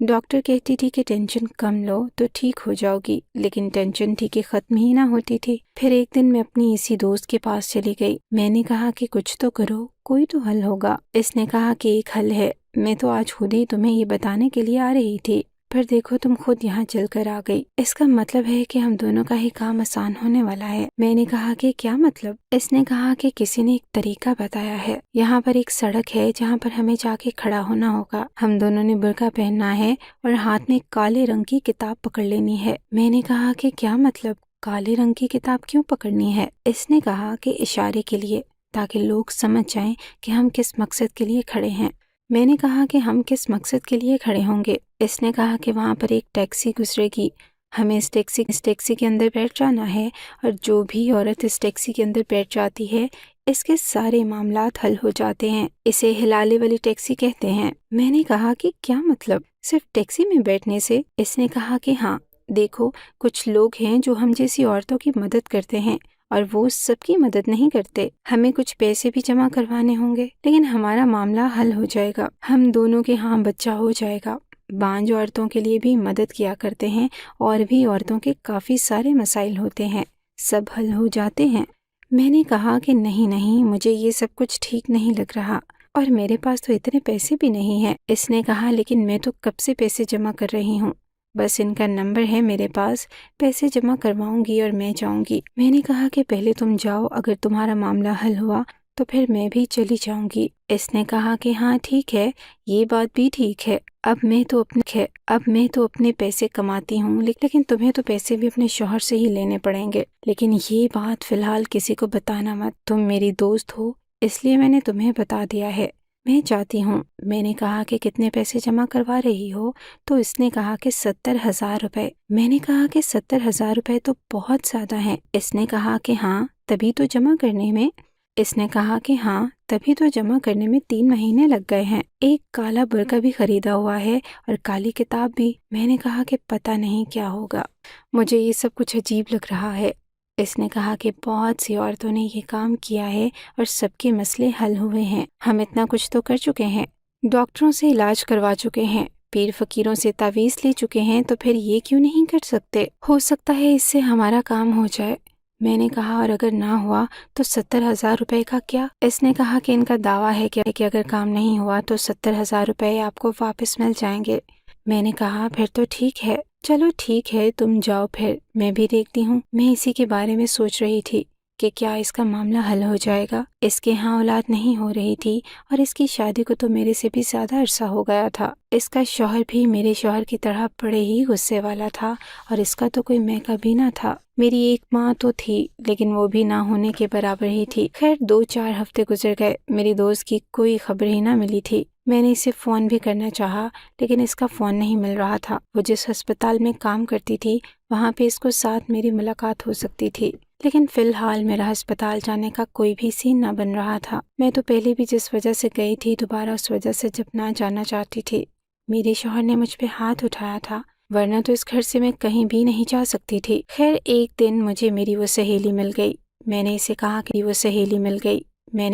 Doctor کہتی تھی کہ ٹینشن کم لو تو ٹھیک ہو جاؤ گی، لیکن ٹینشن تھی کہ ختم ہی نہ ہوتی تھی۔ پھر ایک دن میں اپنی اسی دوست کے پاس چلی گئی۔ میں نے کہا کہ کچھ تو کرو، کوئی تو حل ہوگا۔ اس نے کہا کہ ایک حل ہے، میں تو آج خود ہی تمہیں یہ بتانے کے لیے آ رہی تھی، پر دیکھو تم خود یہاں چل کر آ گئی۔ اس کا مطلب ہے کہ ہم دونوں کا ہی کام آسان ہونے والا ہے۔ میں نے کہا کہ کیا مطلب؟ اس نے کہا کہ کسی نے ایک طریقہ بتایا ہے، یہاں پر ایک سڑک ہے جہاں پر ہمیں جا کے کھڑا ہونا ہوگا، ہم دونوں نے برقع پہننا ہے اور ہاتھ میں کالے رنگ کی کتاب پکڑ لینی ہے۔ میں نے کہا کہ کیا مطلب؟ کالے رنگ کی کتاب کیوں پکڑنی ہے؟ اس نے کہا کہ اشارے کے لیے، تاکہ لوگ سمجھ جائیں کہ ہم کس مقصد کے لیے کھڑے ہیں۔ میں نے کہا کہ ہم کس مقصد کے لیے کھڑے ہوں گے؟ اس نے کہا کہ وہاں پر ایک ٹیکسی گزرے گی، ہمیں اس ٹیکسی کے اندر بیٹھ جانا ہے، اور جو بھی عورت اس ٹیکسی کے اندر بیٹھ جاتی ہے اس کے سارے معاملات حل ہو جاتے ہیں۔ اسے ہلالے والی ٹیکسی کہتے ہیں۔ میں نے کہا کہ کیا مطلب؟ صرف ٹیکسی میں بیٹھنے سے؟ اس نے کہا کہ ہاں، دیکھو کچھ لوگ ہیں جو ہم جیسی عورتوں کی مدد کرتے ہیں، اور وہ سب کی مدد نہیں کرتے۔ ہمیں کچھ پیسے بھی جمع کروانے ہوں گے، لیکن ہمارا معاملہ حل ہو جائے گا، ہم دونوں کے ہاں بچہ ہو جائے گا۔ بانجھ عورتوں کے لیے بھی مدد کیا کرتے ہیں، اور بھی عورتوں کے کافی سارے مسائل ہوتے ہیں، سب حل ہو جاتے ہیں۔ میں نے کہا کہ نہیں، مجھے یہ سب کچھ ٹھیک نہیں لگ رہا، اور میرے پاس تو اتنے پیسے بھی نہیں ہیں۔ اس نے کہا لیکن میں تو کب سے پیسے جمع کر رہی ہوں، بس ان کا نمبر ہے میرے پاس، پیسے جمع کرواؤں گی اور میں جاؤں گی۔ میں نے کہا کہ پہلے تم جاؤ، اگر تمہارا معاملہ حل ہوا تو پھر میں بھی چلی جاؤں گی۔ اس نے کہا کہ ہاں ٹھیک ہے، یہ بات بھی ٹھیک ہے، اب میں تو اپنے پیسے کماتی ہوں، لیکن تمہیں تو پیسے بھی اپنے شوہر سے ہی لینے پڑیں گے، لیکن یہ بات فی الحال کسی کو بتانا مت، تم میری دوست ہو اس لیے میں نے تمہیں بتا دیا ہے، میں جاتی ہوں۔ میں نے کہا کہ کتنے پیسے جمع کروا رہی ہو؟ تو اس نے کہا کہ 70,000 روپے۔ میں نے کہا کہ 70,000 روپے تو بہت زیادہ ہیں۔ اس نے کہا کہ ہاں تبھی تو جمع کرنے میں 3 مہینے لگ گئے ہیں۔ ایک کالا برقع بھی خریدا ہوا ہے اور کالی کتاب بھی۔ میں نے کہا کہ پتہ نہیں کیا ہوگا، مجھے یہ سب کچھ عجیب لگ رہا ہے۔ اس نے کہا کہ بہت سی عورتوں نے یہ کام کیا ہے اور سب کے مسئلے حل ہوئے ہیں، ہم اتنا کچھ تو کر چکے ہیں، ڈاکٹروں سے علاج کروا چکے ہیں، پیر فقیروں سے تعویذ لے چکے ہیں، تو پھر یہ کیوں نہیں کر سکتے؟ ہو سکتا ہے اس سے ہمارا کام ہو جائے۔ میں نے کہا اور اگر نہ ہوا تو 70,000 روپے کا کیا؟ اس نے کہا کہ ان کا دعویٰ ہے کہ اگر کام نہیں ہوا تو 70,000 روپے آپ کو واپس مل جائیں گے۔ میں نے کہا پھر تو ٹھیک ہے، چلو ٹھیک ہے تم جاؤ، پھر میں بھی دیکھتی ہوں۔ میں اسی کے بارے میں سوچ رہی تھی کہ کیا اس کا معاملہ حل ہو جائے گا۔ اس کے ہاں اولاد نہیں ہو رہی تھی، اور اس کی شادی کو تو میرے سے بھی زیادہ عرصہ ہو گیا تھا۔ اس کا شوہر بھی میرے شوہر کی طرح بڑے ہی غصے والا تھا، اور اس کا تو کوئی میکا بھی نہ تھا۔ میری ایک ماں تو تھی، لیکن وہ بھی نہ ہونے کے برابر ہی تھی۔ خیر 2-4 ہفتے گزر گئے، میری دوست کی کوئی خبر ہی نہ ملی تھی۔ میں نے اسے فون بھی کرنا چاہا، لیکن اس کا فون نہیں مل رہا تھا۔ وہ جس ہسپتال میں کام کرتی تھی وہاں پہ اس کو ساتھ میری ملاقات ہو سکتی تھی، لیکن فی الحال میرا ہسپتال جانے کا کوئی بھی سین نہ بن رہا تھا۔ میں تو پہلے بھی جس وجہ سے گئی تھی دوبارہ اس وجہ سے جب نہ جانا چاہتی تھی۔ میرے شوہر نے مجھ پہ ہاتھ اٹھایا تھا، ورنہ تو اس گھر سے میں کہیں بھی نہیں جا سکتی تھی۔ خیر ایک دن مجھے میری وہ سہیلی مل گئی۔ میں نے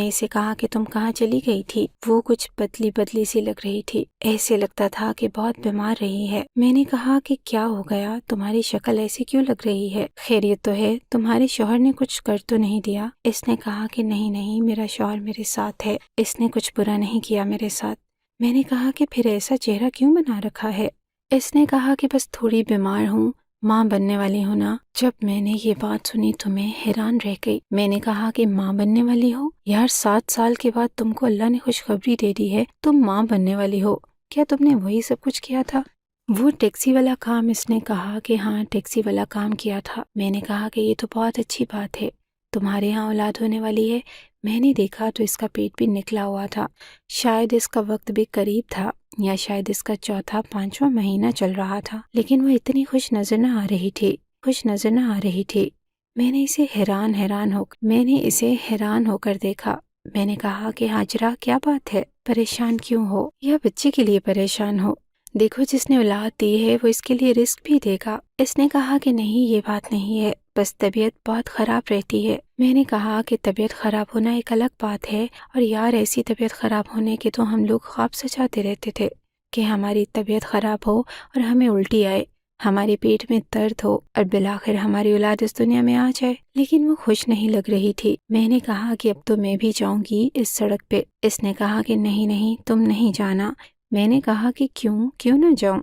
اسے کہا کہ تم کہاں چلی گئی تھی؟ وہ کچھ بدلی سی لگ رہی تھی، ایسے لگتا تھا کہ بہت بیمار رہی ہے۔ میں نے کہا کہ کیا ہو گیا، تمہاری شکل ایسی کیوں لگ رہی ہے؟ خیریت تو ہے؟ تمہارے شوہر نے کچھ کر تو نہیں دیا؟ اس نے کہا کہ نہیں، میرا شوہر میرے ساتھ ہے، اس نے کچھ برا نہیں کیا میرے ساتھ۔ میں نے کہا کہ پھر ایسا چہرہ کیوں بنا رکھا ہے؟ اس نے کہا کہ بس تھوڑی بیمار ہوں، ماں بننے والی ہوں نا۔ جب میں نے یہ بات سنی تو میں حیران رہ گئی۔ میں نے کہا کہ ماں بننے والی ہو؟ یار 7 سال کے بعد تم کو اللہ نے خوشخبری دے دی ہے، تم ماں بننے والی ہو؟ کیا تم نے وہی سب کچھ کیا تھا؟ وہ ٹیکسی والا کام؟ اس نے کہا کہ ہاں ٹیکسی والا کام کیا تھا۔ میں نے کہا کہ یہ تو بہت اچھی بات ہے، تمہارے ہاں اولاد ہونے والی ہے۔ میں نے دیکھا تو اس کا پیٹ بھی نکلا ہوا تھا، شاید اس کا وقت بھی قریب تھا، یا شاید اس کا 4-5واں مہینہ چل رہا تھا، لیکن وہ اتنی خوش نظر نہ آ رہی تھی۔ میں نے اسے حیران ہو کر دیکھا۔ میں نے کہا کہ ہاجرہ کیا بات ہے، پریشان کیوں ہو، یا بچے کے لیے پریشان ہو؟ دیکھو جس نے اولاد دی ہے وہ اس کے لیے رزق بھی دے گا۔ اس نے کہا کہ نہیں یہ بات نہیں ہے، بس طبیعت بہت خراب رہتی ہے۔ میں نے کہا کہ طبیعت خراب ہونا ایک الگ بات ہے، اور یار ایسی طبیعت خراب ہونے کے تو ہم لوگ خواب سجاتے رہتے تھے۔ کہ ہماری طبیعت خراب ہو اور ہمیں الٹی آئے، ہمارے پیٹ میں درد ہو اور بالآخر ہماری اولاد اس دنیا میں آ جائے۔ لیکن وہ خوش نہیں لگ رہی تھی۔ میں نے کہا کہ اب تو میں بھی جاؤں گی اس سڑک پہ۔ اس نے کہا کہ نہیں نہیں، تم نہیں جانا۔ میں نے کہا کہ کیوں نہ جاؤں؟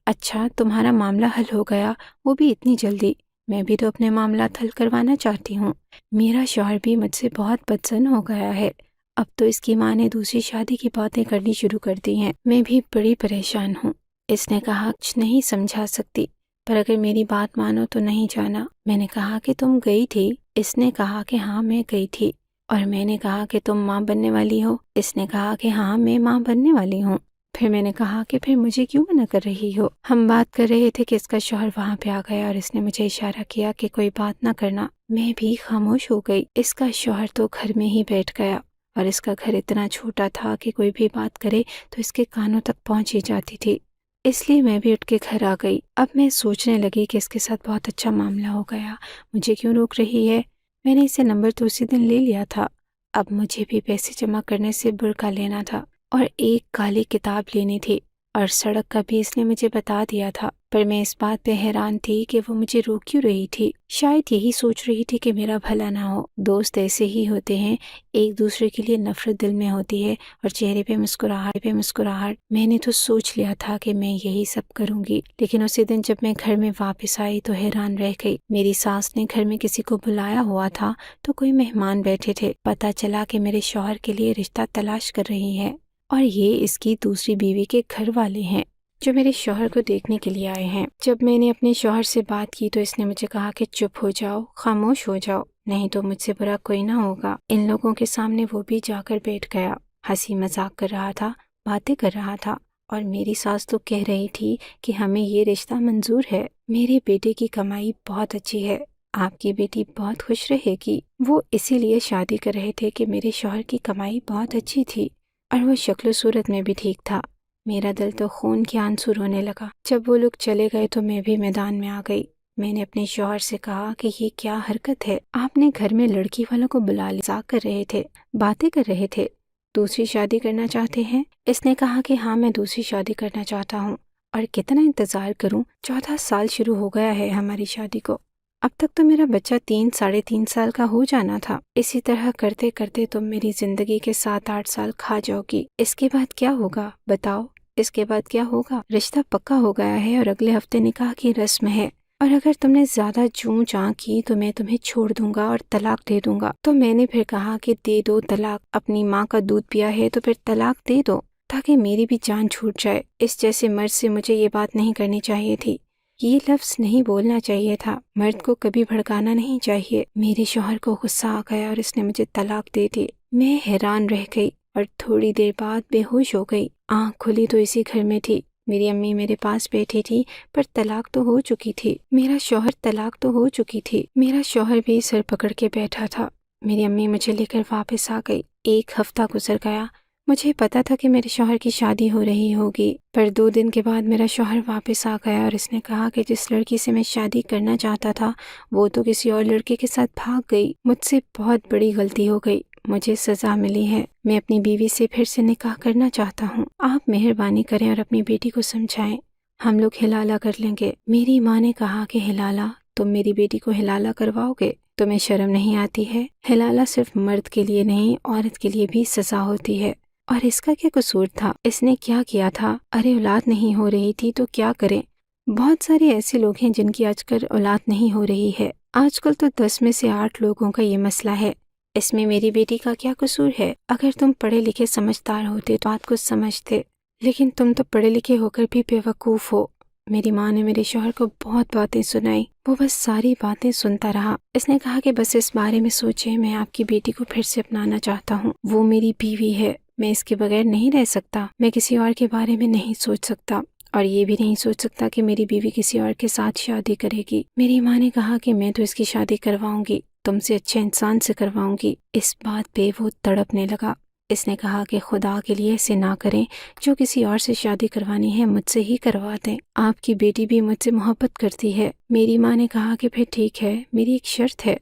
اچھا، تمہارا معاملہ حل ہو گیا، وہ بھی اتنی جلدی؟ میں بھی تو اپنے معاملات حل کروانا چاہتی ہوں۔ میرا شوہر بھی مجھ سے بہت بدظن ہو گیا ہے۔ اب تو اس کی ماں نے دوسری شادی کی باتیں کرنی شروع کر دی ہیں۔ میں بھی بڑی پریشان ہوں۔ اس نے کہا کچھ نہیں سمجھا سکتی، پر اگر میری بات مانو تو نہیں جانا۔ میں نے کہا کہ تم گئی تھی؟ اس نے کہا کہ ہاں میں گئی تھی۔ اور میں نے کہا کہ تم ماں بننے والی ہو؟ اس نے کہا کہ ہاں میں ماں بننے والی ہوں۔ پھر میں نے کہا کہ پھر مجھے کیوں منع کر رہی ہو؟ ہم بات کر رہے تھے کہ اس کا شوہر وہاں پہ آ گیا اور اس نے مجھے اشارہ کیا کہ کوئی بات نہ کرنا۔ میں بھی خاموش ہو گئی۔ اس کا شوہر تو گھر میں ہی بیٹھ گیا اور اس کا گھر اتنا چھوٹا تھا کہ کوئی بھی بات کرے تو اس کے کانوں تک پہنچ ہی جاتی تھی۔ اس لیے میں بھی اٹھ کے گھر آ گئی۔ اب میں سوچنے لگی کہ اس کے ساتھ بہت اچھا معاملہ ہو گیا، مجھے کیوں روک رہی ہے؟ میں نے اسے نمبر تو اسی دن لے لیا تھا۔ اب مجھے بھی پیسے جمع کرنے سے برقع لینا تھا اور ایک کالی کتاب لینی تھی، اور سڑک کا بھی اس نے مجھے بتا دیا تھا۔ پر میں اس بات پہ حیران تھی کہ وہ مجھے روک کیوں رہی تھی۔ شاید یہی سوچ رہی تھی کہ میرا بھلا نہ ہو۔ دوست ایسے ہی ہوتے ہیں، ایک دوسرے کے لیے نفرت دل میں ہوتی ہے اور چہرے پہ مسکراہٹ۔ میں نے تو سوچ لیا تھا کہ میں یہی سب کروں گی، لیکن اسی دن جب میں گھر میں واپس آئی تو حیران رہ گئی۔ میری ساس نے گھر میں کسی کو بلایا ہوا تھا تو کوئی مہمان بیٹھے تھے۔ پتہ چلا کہ میرے شوہر کے لیے رشتہ تلاش کر رہی ہے، اور یہ اس کی دوسری بیوی کے گھر والے ہیں جو میرے شوہر کو دیکھنے کے لیے آئے ہیں۔ جب میں نے اپنے شوہر سے بات کی تو اس نے مجھے کہا کہ چپ ہو جاؤ، خاموش ہو جاؤ، نہیں تو مجھ سے برا کوئی نہ ہوگا۔ ان لوگوں کے سامنے وہ بھی جا کر بیٹھ گیا، ہنسی مذاق کر رہا تھا، باتیں کر رہا تھا، اور میری ساس تو کہہ رہی تھی کہ ہمیں یہ رشتہ منظور ہے، میرے بیٹے کی کمائی بہت اچھی ہے، آپ کی بیٹی بہت خوش رہے گی۔ وہ اسی لیے شادی کر رہے تھے کہ میرے شوہر کی کمائی بہت اچھی تھی اور وہ شکل و صورت میں بھی ٹھیک تھا۔ میرا دل تو خون کے آنسو رونے لگا۔ جب وہ لوگ چلے گئے تو میں بھی میدان میں آ گئی۔ میں نے اپنے شوہر سے کہا کہ یہ کیا حرکت ہے؟ آپ نے گھر میں لڑکی والوں کو بلا لیا، کر رہے تھے، باتیں کر رہے تھے، دوسری شادی کرنا چاہتے ہیں؟ اس نے کہا کہ ہاں میں دوسری شادی کرنا چاہتا ہوں، اور کتنا انتظار کروں، 14 سال شروع ہو گیا ہے ہماری شادی کو، اب تک تو میرا بچہ 3-3.5 سال کا ہو جانا تھا۔ اسی طرح کرتے کرتے تم میری زندگی کے 7-8 سال کھا جاؤ گی۔ اس کے بعد کیا ہوگا بتاؤ؟ اس کے بعد کیا ہوگا؟ رشتہ پکا ہو گیا ہے اور اگلے ہفتے نکاح کی رسم ہے، اور اگر تم نے زیادہ چوں چاں کی تو میں تمہیں چھوڑ دوں گا اور طلاق دے دوں گا۔ تو میں نے پھر کہا کہ دے دو طلاق، اپنی ماں کا دودھ پیا ہے تو پھر طلاق دے دو تاکہ میری بھی جان چھوٹ جائے۔ اس جیسے مرد سے مجھے یہ بات نہیں کرنی چاہیے تھی، یہ لفظ نہیں بولنا چاہیے تھا، مرد کو کبھی بھڑکانا نہیں چاہیے۔ میرے شوہر کو غصہ آ گیا اور اس نے مجھے طلاق دے دی۔ میں حیران رہ گئی اور تھوڑی دیر بعد بے ہوش ہو گئی۔ آنکھ کھلی تو اسی گھر میں تھی، میری امی میرے پاس بیٹھی تھی، پر طلاق تو ہو چکی تھی، میرا شوہر طلاق تو ہو چکی تھی، میرا شوہر بھی سر پکڑ کے بیٹھا تھا۔ میری امی مجھے لے کر واپس آ گئی۔ 1 ہفتہ گزر گیا۔ مجھے پتا تھا کہ میرے شوہر کی شادی ہو رہی ہوگی، پر 2 دن کے بعد میرا شوہر واپس آ گیا اور اس نے کہا کہ جس لڑکی سے میں شادی کرنا چاہتا تھا وہ تو کسی اور لڑکے کے ساتھ بھاگ گئی۔ مجھ سے بہت بڑی غلطی ہو گئی، مجھے سزا ملی ہے، میں اپنی بیوی سے پھر سے نکاح کرنا چاہتا ہوں۔ آپ مہربانی کریں اور اپنی بیٹی کو سمجھائیں، ہم لوگ حلالہ کر لیں گے۔ میری ماں نے کہا کہ حلالہ؟ تم میری بیٹی کو حلالہ کرواؤ گے؟ تمہیں شرم نہیں آتی ہے؟ حلالہ صرف مرد کے لیے نہیں، عورت کے لیے بھی سزا ہوتی ہے، اور اس کا کیا قصور تھا؟ اس نے کیا کیا تھا؟ ارے اولاد نہیں ہو رہی تھی تو کیا کریں؟ بہت سارے ایسے لوگ ہیں جن کی آج کل اولاد نہیں ہو رہی ہے، آج کل تو 10 میں سے 8 لوگوں کا یہ مسئلہ ہے۔ اس میں میری بیٹی کا کیا قصور ہے؟ اگر تم پڑھے لکھے سمجھدار ہوتے تو بات کو سمجھتے، لیکن تم تو پڑھے لکھے ہو کر بھی بیوقوف ہو۔ میری ماں نے میرے شوہر کو بہت باتیں سنائی، وہ بس ساری باتیں سنتا رہا۔ اس نے کہا کہ بس اس بارے میں سوچے، میں آپ کی بیٹی کو پھر سے اپنانا چاہتا ہوں، وہ میری بیوی ہے، میں اس کے بغیر نہیں رہ سکتا، میں کسی اور کے بارے میں نہیں سوچ سکتا، اور یہ بھی نہیں سوچ سکتا کہ میری بیوی کسی اور کے ساتھ شادی کرے گی۔ میری ماں نے کہا کہ میں تو اس کی شادی کرواؤں گی، تم سے اچھے انسان سے کرواؤں گی۔ اس بات پہ وہ تڑپنے لگا۔ اس نے کہا کہ خدا کے لیے ایسے نہ کریں، جو کسی اور سے شادی کروانی ہے مجھ سے ہی کروا دیں، آپ کی بیٹی بھی مجھ سے محبت کرتی ہے۔ میری ماں نے کہا کہ پھر ٹھیک ہے، میری ایک شرط ہے،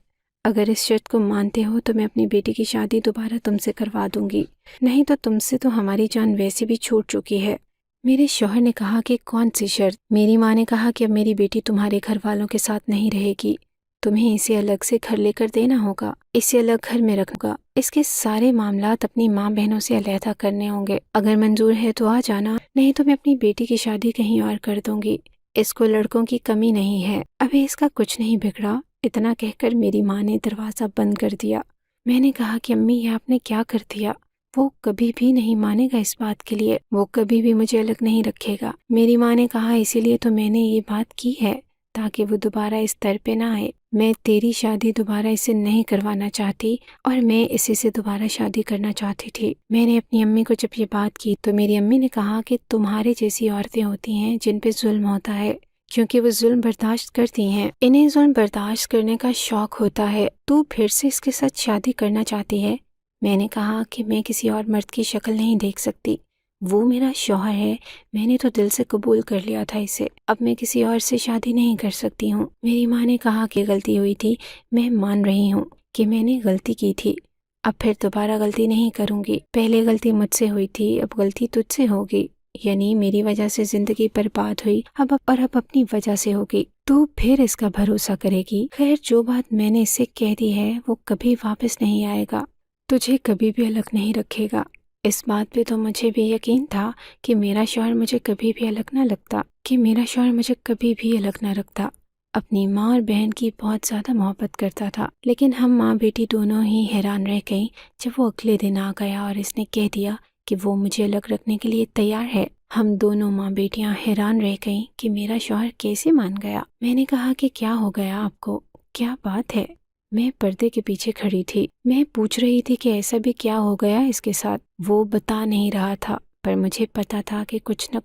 اگر اس شرط کو مانتے ہو تو میں اپنی بیٹی کی شادی دوبارہ تم سے کروا دوں گی، نہیں تو تم سے تو ہماری جان ویسے بھی چھوٹ چکی ہے۔ میرے شوہر نے کہا کہ کون سی شرط؟ میری ماں نے کہا کہ اب میری بیٹی تمہارے گھر والوں کے ساتھ نہیں رہے گی، تمہیں اسے الگ سے گھر لے کر دینا ہوگا، اسے الگ گھر میں رکھوں گا، اس کے سارے معاملات اپنی ماں بہنوں سے علیحدہ کرنے ہوں گے، اگر منظور ہے تو آ جانا، نہیں تو میں اپنی بیٹی کی شادی کہیں اور کر دوں گی، اس کو لڑکوں کی کمی نہیں ہے، ابھی اس کا کچھ نہیں بگڑا۔ اتنا کہہ کر میری ماں نے دروازہ بند کر دیا۔ میں نے کہا کہ امی یہ آپ نے کیا کر دیا؟ وہ کبھی بھی نہیں مانے گا اس بات کے لیے، وہ کبھی بھی مجھے الگ نہیں رکھے گا۔ میری ماں نے کہا اسی لیے تو میں نے یہ بات کی ہے تاکہ وہ دوبارہ اس در پہ نہ آئے۔ میں تیری شادی دوبارہ اسے نہیں کروانا چاہتی اور میں اسی سے دوبارہ شادی کرنا چاہتی تھی۔ میں نے اپنی امی کو جب یہ بات کی تو میری امی نے کہا کہ تمہارے جیسی عورتیں ہوتی ہیں جن پہ ظلم ہوتا ہے، کیونکہ وہ ظلم برداشت کرتی ہیں، انہیں ظلم برداشت کرنے کا شوق ہوتا ہے۔ تو پھر سے اس کے ساتھ شادی کرنا چاہتی ہے؟ میں نے کہا کہ میں کسی اور مرد کی شکل نہیں دیکھ سکتی، وہ میرا شوہر ہے، میں نے تو دل سے قبول کر لیا تھا اسے، اب میں کسی اور سے شادی نہیں کر سکتی ہوں۔ میری ماں نے کہا کہ غلطی ہوئی تھی، میں مان رہی ہوں کہ میں نے غلطی کی تھی، اب پھر دوبارہ غلطی نہیں کروں گی، پہلے غلطی مجھ سے ہوئی تھی، اب غلطی تجھ سے ہوگی، یعنی میری وجہ سے زندگی برباد ہوئی، اب اپنی وجہ سے ہوگی، تو پھر اس کا بھروسہ کرے گی؟ خیر جو بات میں نے اس سے کہہ دی ہے وہ کبھی واپس نہیں آئے گا، تجھے کبھی بھی الگ نہیں رکھے گا۔ اس بات پہ تو مجھے بھی یقین تھا کہ میرا شوہر مجھے کبھی بھی الگ نہ لگتا، کہ میرا شوہر مجھے کبھی بھی الگ نہ رکھتا، اپنی ماں اور بہن کی بہت زیادہ محبت کرتا تھا۔ لیکن ہم ماں بیٹی دونوں ہی حیران رہ گئیں جب وہ اگلے دن آ گیا اور اس نے کہہ دیا کہ وہ مجھے الگ رکھنے کے لیے تیار ہے۔ ہم دونوں ماں بیٹیاں حیران رہ گئیں کہ میرا شوہر کیسے مان گیا۔ میں نے کہا کہ کیا ہو گیا آپ کو، کیا بات ہے؟ میں پردے کے پیچھے کھڑی تھی، میں پوچھ رہی تھی کہ ایسا بھی کیا ہو گیا اس کے ساتھ۔ وہ بتا نہیں رہا تھا، پر مجھے پتا تھا کہ کچھ نہ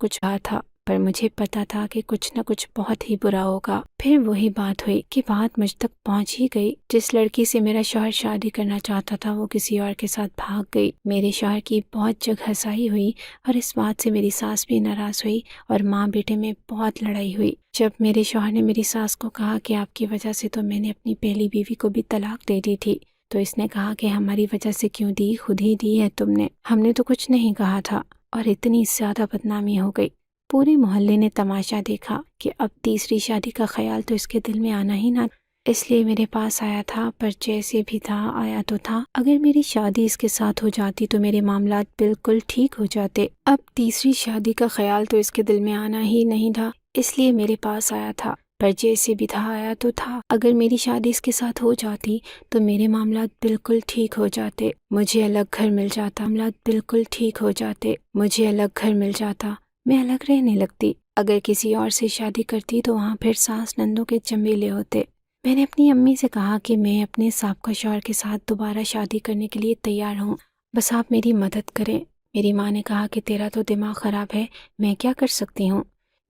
کچھ بہت ہی برا ہوگا۔ پھر وہی بات ہوئی کہ بات مجھ تک پہنچ ہی گئی، جس لڑکی سے میرا شوہر شادی کرنا چاہتا تھا وہ کسی اور کے ساتھ بھاگ گئی۔ میرے شوہر کی بہت جگہ ہسائی ہوئی اور اس بات سے میری ساس بھی ناراض ہوئی اور ماں بیٹے میں بہت لڑائی ہوئی۔ جب میرے شوہر نے میری ساس کو کہا کہ آپ کی وجہ سے تو میں نے اپنی پہلی بیوی کو بھی طلاق دے دی تھی، تو اس نے کہا کہ ہماری وجہ سے کیوں دی، خود ہی دی ہے تم نے، ہم نے تو کچھ نہیں کہا تھا، اور اتنی زیادہ بدنامی ہو گئی۔ پورے محلے نے تماشا دیکھا کہ اب تیسری شادی کا خیال تو اس کے دل میں آنا ہی نہ، اس لیے میرے پاس آیا تھا، پر جیسے بھی تھا آیا تو تھا۔ اگر میری شادی اس کے ساتھ ہو جاتی تو میرے معاملات بالکل ٹھیک ہو جاتے، اب تیسری شادی کا خیال تو اس کے دل میں آنا ہی نہیں تھا، اس لیے میرے پاس آیا تھا، پر جیسے بھی تھا آیا تو تھا۔ اگر میری شادی اس کے ساتھ ہو جاتی تو میرے معاملات بالکل ٹھیک ہو جاتے، مجھے الگ گھر مل جاتا، معاملات بالکل ٹھیک ہو جاتے، مجھے الگ گھر مل جاتا، میں الگ رہنے لگتی۔ اگر کسی اور سے شادی کرتی تو وہاں پھر ساس نندوں کے چمیلے ہوتے۔ میں نے اپنی امی سے کہا کہ میں اپنے سابقہ شوہر کے ساتھ دوبارہ شادی کرنے کے لیے تیار ہوں، بس آپ میری مدد کریں۔ میری ماں نے کہا کہ تیرا تو دماغ خراب ہے، میں کیا کر سکتی ہوں؟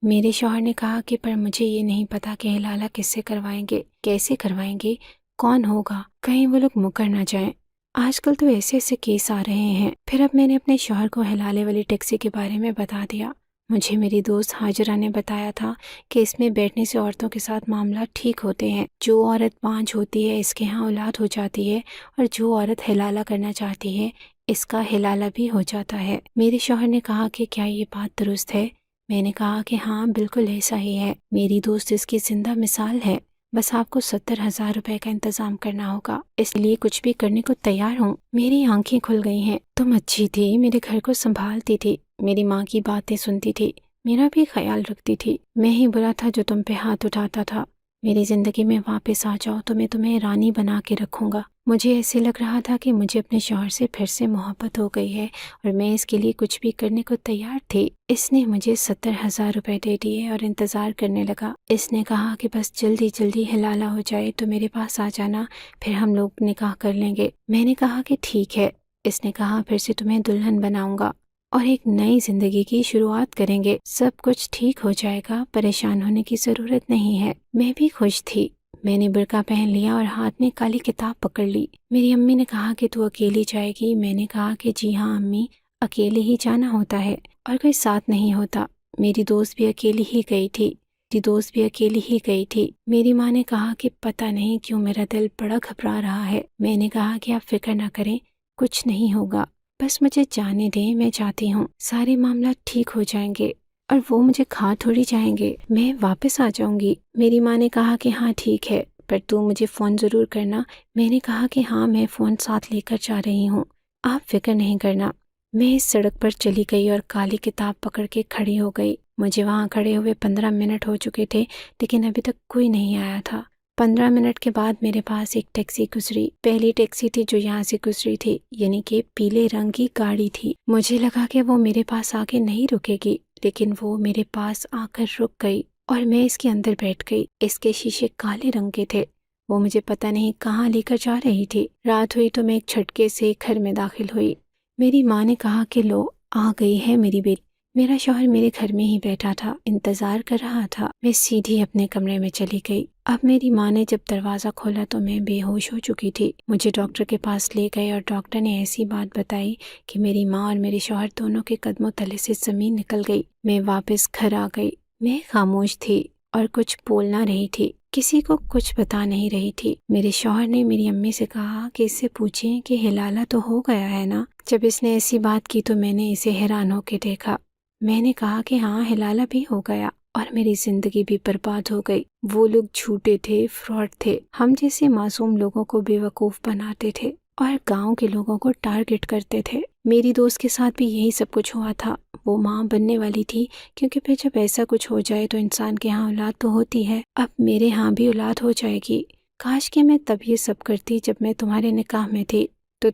میرے شوہر نے کہا کہ پر مجھے یہ نہیں پتا کہ حلالہ کس سے کروائیں گے، کیسے کروائیں گے، کون ہوگا، کہیں وہ لوگ مکر نہ جائیں، آج کل تو ایسے کیس آ رہے ہیں۔ پھر اب میں نے اپنے شوہر کو حلالے والی ٹیکسی کے بارے میں بتا دیا۔ مجھے میری دوست ہاجرہ نے بتایا تھا کہ اس میں بیٹھنے سے عورتوں کے ساتھ معاملات ٹھیک ہوتے ہیں، جو عورت بانجھ ہوتی ہے اس کے ہاں اولاد ہو جاتی ہے، اور جو عورت حلالہ کرنا چاہتی ہے اس کا حلالہ بھی ہو جاتا ہے۔ میرے شوہر نے کہا کہ کیا یہ بات درست ہے؟ میں نے کہا کہ ہاں بالکل ایسا ہی ہے، میری دوست اس کی زندہ مثال ہے، بس آپ کو 70,000 روپے کا انتظام کرنا ہوگا، اس لیے کچھ بھی کرنے کو تیار ہوں۔ میری آنکھیں کھل گئی ہیں، تم اچھی تھی، میرے گھر کو سنبھالتی تھی، میری ماں کی باتیں سنتی تھی، میرا بھی خیال رکھتی تھی، میں ہی برا تھا جو تم پہ ہاتھ اٹھاتا تھا۔ میری زندگی میں واپس آ جاؤ تو میں تمہیں رانی بنا کے رکھوں گا۔ مجھے ایسے لگ رہا تھا کہ مجھے اپنے شوہر سے پھر سے محبت ہو گئی ہے اور میں اس کے لیے کچھ بھی کرنے کو تیار تھی۔ اس نے مجھے 70,000 روپے دے دیے اور انتظار کرنے لگا۔ اس نے کہا کہ بس جلدی حلالہ ہو جائے تو میرے پاس آ جانا، پھر ہم لوگ نکاح کر لیں گے۔ میں نے کہا کہ ٹھیک ہے۔ اس نے کہا پھر سے تمہیں دلہن بناؤں گا اور ایک نئی زندگی کی شروعات کریں گے، سب کچھ ٹھیک ہو جائے گا، پریشان ہونے کی ضرورت نہیں ہے۔ میں بھی خوش تھی، میں نے برقع پہن لیا اور ہاتھ میں کالی کتاب پکڑ لی۔ میری امی نے کہا کہ تو اکیلی جائے گی؟ میں نے کہا کہ جی ہاں امی، اکیلے ہی جانا ہوتا ہے اور کوئی ساتھ نہیں ہوتا۔ میری دوست بھی اکیلی ہی گئی تھی۔ میری ماں نے کہا کہ پتہ نہیں کیوں میرا دل بڑا گھبرا رہا ہے۔ میں نے کہا کہ آپ فکر نہ کریں، کچھ نہیں ہوگا، بس مجھے جانے دیں، میں چاہتی ہوں سارے معاملات ٹھیک ہو جائیں گے اور وہ مجھے کھا تھوڑی جائیں گے، میں واپس آ جاؤں گی۔ میری ماں نے کہا کہ ہاں ٹھیک ہے، پر تو مجھے فون ضرور کرنا۔ میں نے کہا کہ ہاں میں فون ساتھ لے کر جا رہی ہوں، آپ فکر نہیں کرنا۔ میں اس سڑک پر چلی گئی اور کالی کتاب پکڑ کے کھڑی ہو گئی۔ مجھے وہاں کھڑے ہوئے 15 منٹ ہو چکے تھے، لیکن ابھی تک کوئی نہیں آیا تھا۔ 15 منٹ کے بعد میرے پاس ایک ٹیکسی گزری، پہلی ٹیکسی تھی جو یہاں سے گزری تھی، یعنی کہ پیلے رنگ کی گاڑی تھی۔ مجھے لگا کہ وہ میرے پاس آ کے نہیں رکے گی، لیکن وہ میرے پاس آ کر رک گئی اور میں اس کے اندر بیٹھ گئی۔ اس کے شیشے کالے رنگ کے تھے۔ وہ مجھے پتہ نہیں کہاں لے کر جا رہی تھی۔ رات ہوئی تو میں ایک جھٹکے سے گھر میں داخل ہوئی۔ میری ماں نے کہا کہ لو آ گئی ہے میری بیٹی۔ میرا شوہر میرے گھر میں ہی بیٹھا تھا، انتظار کر رہا تھا۔ میں سیدھی اپنے کمرے میں چلی گئی۔ اب میری ماں نے جب دروازہ کھولا تو میں بے ہوش ہو چکی تھی۔ مجھے ڈاکٹر کے پاس لے گئے اور ڈاکٹر نے ایسی بات بتائی کہ میری ماں اور میرے شوہر دونوں کے قدموں تلے سے زمین نکل گئی۔ میں واپس گھر آ گئی۔ میں خاموش تھی اور کچھ بول نہ رہی تھی، کسی کو کچھ بتا نہیں رہی تھی۔ میرے شوہر نے میری امی سے کہا کہ اس سے پوچھیں کہ ہلالہ تو ہو گیا ہے نا۔ جب اس نے ایسی بات کی تو میں نے اسے حیران ہو کے دیکھا۔ میں نے کہا کہ ہاں ہلالہ بھی ہو گیا اور میری زندگی بھی برباد ہو گئی۔ وہ لوگ جھوٹے تھے، فراڈ تھے، ہم جیسے معصوم لوگوں کو بے وقوف بناتے تھے اور گاؤں کے لوگوں کو ٹارگٹ کرتے تھے۔ میری دوست کے ساتھ بھی یہی سب کچھ ہوا تھا۔ وہ ماں بننے والی تھی، کیونکہ پھر جب ایسا کچھ ہو جائے تو انسان کے ہاں اولاد تو ہوتی ہے۔ اب میرے ہاں بھی اولاد ہو جائے گی۔ کاش کہ میں تب یہ سب کرتی جب میں تمہارے نکاح میں تھی، تو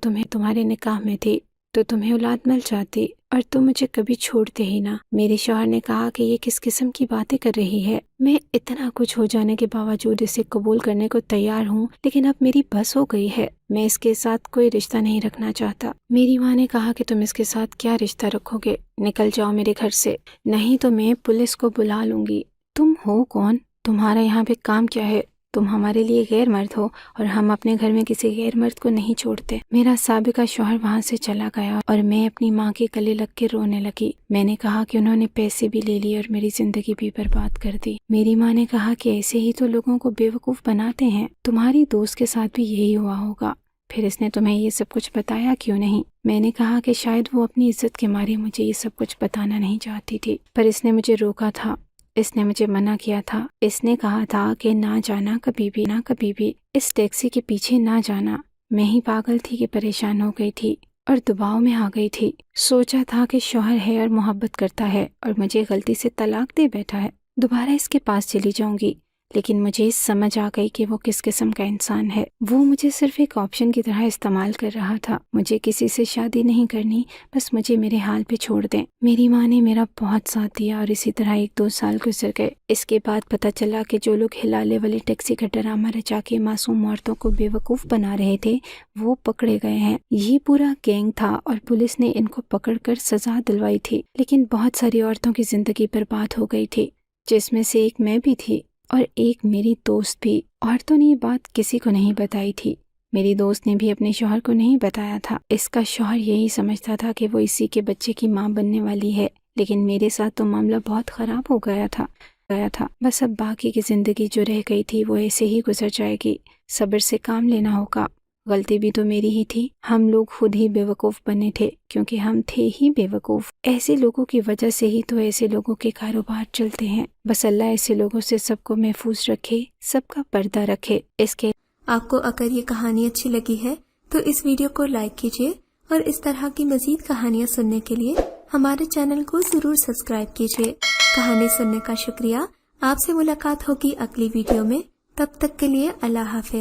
تمہیں اولاد مل جاتی اور تم مجھے کبھی چھوڑتے ہی نہ۔ میرے شوہر نے کہا کہ یہ کس قسم کی باتیں کر رہی ہے؟ میں اتنا کچھ ہو جانے کے باوجود اسے قبول کرنے کو تیار ہوں، لیکن اب میری بس ہو گئی ہے۔ میں اس کے ساتھ کوئی رشتہ نہیں رکھنا چاہتا۔ میری ماں نے کہا کہ تم اس کے ساتھ کیا رشتہ رکھو گے؟ نکل جاؤ میرے گھر سے، نہیں تو میں پولیس کو بلا لوں گی۔ تم ہو کون؟ تمہارا یہاں پہ کام کیا ہے؟ تم ہمارے لیے غیر مرد ہو اور ہم اپنے گھر میں کسی غیر مرد کو نہیں چھوڑتے۔ میرا سابقہ شوہر وہاں سے چلا گیا اور میں اپنی ماں کے گلے لگ کے رونے لگی۔ میں نے کہا کہ انہوں نے پیسے بھی لے لیے اور میری زندگی بھی برباد کر دی۔ میری ماں نے کہا کہ ایسے ہی تو لوگوں کو بے وقوف بناتے ہیں، تمہاری دوست کے ساتھ بھی یہی ہوا ہوگا، پھر اس نے تمہیں یہ سب کچھ بتایا کیوں نہیں؟ میں نے کہا کہ شاید وہ اپنی عزت کے مارے مجھے یہ سب کچھ بتانا نہیں چاہتی تھی، پر اس نے مجھے روکا تھا، اس نے مجھے منع کیا تھا۔ اس نے کہا تھا کہ نہ جانا کبھی بھی اس ٹیکسی کے پیچھے نہ جانا۔ میں ہی پاگل تھی کہ پریشان ہو گئی تھی اور دباؤ میں آ گئی تھی۔ سوچا تھا کہ شوہر ہے اور محبت کرتا ہے اور مجھے غلطی سے طلاق دے بیٹھا ہے، دوبارہ اس کے پاس چلی جاؤں گی، لیکن مجھے سمجھ آ گئی کہ وہ کس قسم کا انسان ہے۔ وہ مجھے صرف ایک آپشن کی طرح استعمال کر رہا تھا۔ مجھے کسی سے شادی نہیں کرنی، بس مجھے میرے حال پہ چھوڑ دیں۔ میری ماں نے میرا بہت ساتھ دیا اور اسی طرح 1-2 سال گزر گئے۔ اس کے بعد پتہ چلا کہ جو لوگ ہلالے والی ٹیکسی کا ڈرامہ رچا کے معصوم عورتوں کو بے وقوف بنا رہے تھے وہ پکڑے گئے ہیں۔ یہ پورا گینگ تھا اور پولیس نے ان کو پکڑ کر سزا دلوائی تھی، لیکن بہت ساری عورتوں کی زندگی برباد ہو گئی تھی، جس میں سے ایک میں بھی تھی اور ایک میری دوست بھی۔ عورتوں نے یہ بات کسی کو نہیں بتائی تھی، میری دوست نے بھی اپنے شوہر کو نہیں بتایا تھا۔ اس کا شوہر یہی سمجھتا تھا کہ وہ اسی کے بچے کی ماں بننے والی ہے، لیکن میرے ساتھ تو معاملہ بہت خراب ہو گیا تھا۔ بس اب باقی کی زندگی جو رہ گئی تھی وہ ایسے ہی گزر جائے گی۔ صبر سے کام لینا ہوگا۔ غلطی بھی تو میری ہی تھی، ہم لوگ خود ہی بے وقوف بنے تھے، کیونکہ ہم تھے ہی بے وقوف۔ ایسے لوگوں کی وجہ سے ہی تو ایسے لوگوں کے کاروبار چلتے ہیں۔ بس اللہ ایسے لوگوں سے سب کو محفوظ رکھے، سب کا پردہ رکھے۔ اس کے آپ کو اگر یہ کہانی اچھی لگی ہے تو اس ویڈیو کو لائک کیجیے اور اس طرح کی مزید کہانیاں سننے کے لیے ہمارے چینل کو ضرور سبسکرائب کیجیے۔ کہانی سننے کا شکریہ۔ آپ سے ملاقات ہوگی اگلی ویڈیو میں، تب تک کے لیے اللہ حافظ۔